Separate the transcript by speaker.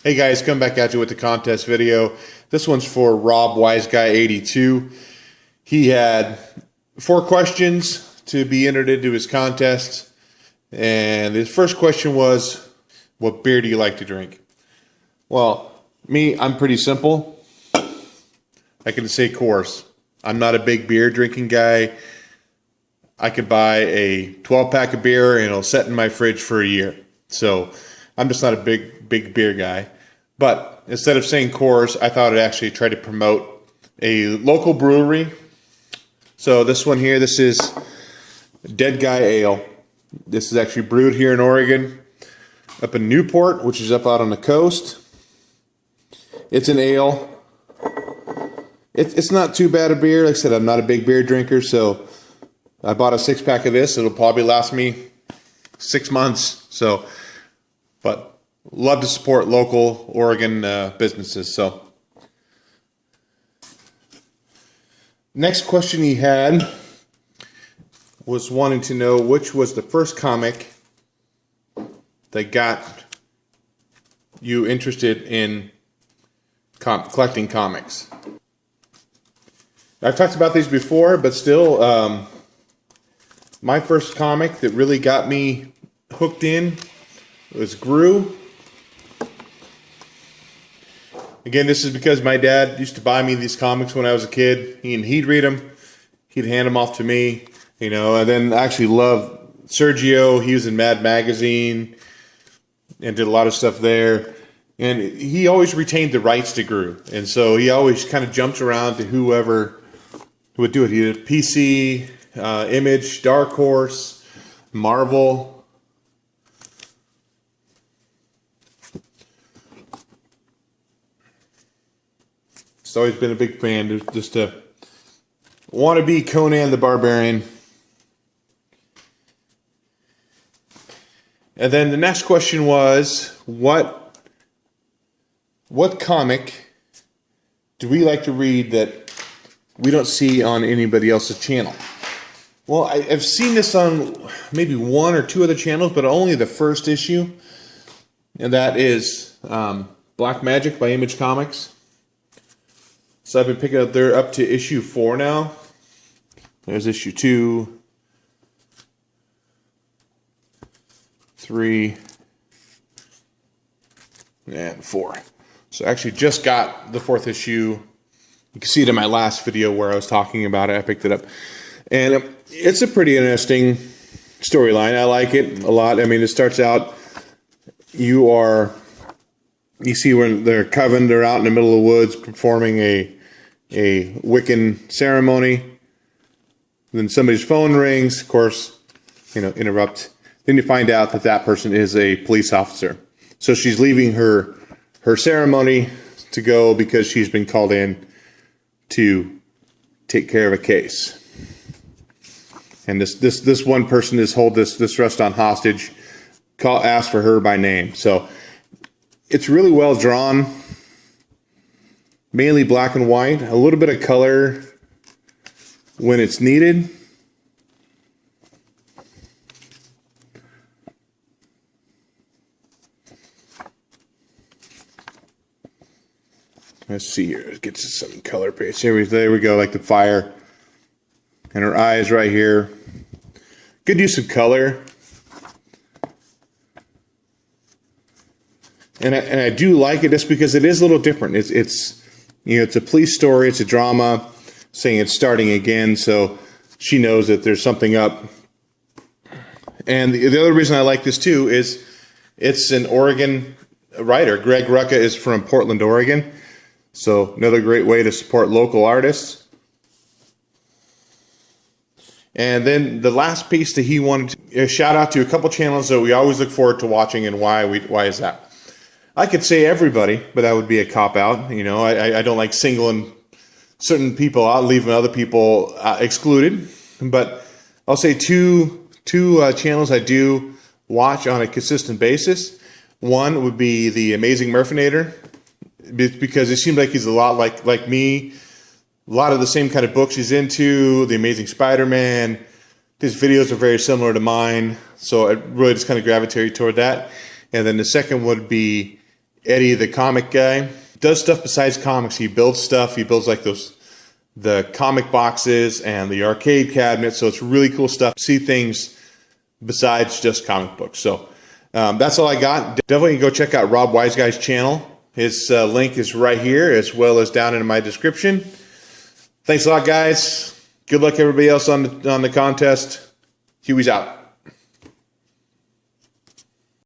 Speaker 1: Hey guys, come back at you with the contest video. This one's for Robwiseguy82. He had 4 questions to be entered into his contest. And his first question was, what beer do you like to drink? Well, me, I'm pretty simple. I can say Coors. I'm not a big beer drinking guy. I could buy a 12-pack of beer and it'll sit in my fridge for a year. So I'm just not a big beer guy. But instead of saying Coors, I thought I'd actually try to promote a local brewery. So this one here, this is Dead Guy Ale. This is actually brewed here in Oregon, up in Newport, which is up out on the coast. It's an ale. It's not too bad a beer. Like I said, I'm not a big beer drinker, so I bought a 6-pack of this. It'll probably last me 6 months. So, but love to support local Oregon businesses. So, next question he had was wanting to know which was the first comic that got you interested in collecting comics. I've talked about these before, but still, my first comic that really got me hooked in was Gru. Again, this is because my dad used to buy me these comics when I was a kid, and he'd read them. He'd hand them off to me, you know. And then I actually loved Sergio. He was in Mad Magazine and did a lot of stuff there. And he always retained the rights to Gru, and so he always kind of jumped around to whoever would do it. He did PC, Image, Dark Horse, Marvel. He's always been a big fan, just to want to be Conan the Barbarian. And then the next question was, what comic do we like to read that we don't see on anybody else's channel? Well, I've seen this on maybe 1 or 2 other channels, but only the first issue. And that is Black Magic by Image Comics. So I've been picking up, they're up to issue 4 now. There's issue 2, 3, and 4. So I actually just got the 4th issue. You can see it in my last video where I was talking about it. I picked it up. And it's a pretty interesting storyline. I like it a lot. I mean, it starts out, you see when they're coven, they're out in the middle of the woods performing a Wiccan ceremony. Then somebody's phone rings, of course, interrupt. Then you find out that that person is a police officer. So she's leaving her ceremony to go because she's been called in to take care of a case. And this one person is hold this restaurant hostage, ask for her by name. So it's really well drawn, mainly black and white, a little bit of color when it's needed. Let's see here. Let's get to some color paste. There we go, like the fire. And her eyes right here. Good use of color. And I do like it just because it is a little different. It's a police story. It's a drama saying it's starting again. So she knows that there's something up. And the other reason I like this too is it's an Oregon writer. Greg Rucka is from Portland, Oregon. So another great way to support local artists. And then the last piece that he wanted to shout out to a couple channels that we always look forward to watching, and why is that? I could say everybody, but that would be a cop-out. I don't like singling certain people out, leaving other people excluded. But I'll say two channels I do watch on a consistent basis. One would be the Amazing Murphinator, because it seems like he's a lot like me. A lot of the same kind of books he's into, The Amazing Spider-Man. His videos are very similar to mine, so I really just kind of gravitated toward that. And then the second would be Eddie, the comic guy, does stuff besides comics. He builds stuff. He builds like the comic boxes and the arcade cabinets. So it's really cool stuff. See things besides just comic books. So that's all I got. Definitely go check out Robwiseguy's channel. His link is right here, as well as down in my description. Thanks a lot, guys. Good luck everybody else on the contest. Huey's out.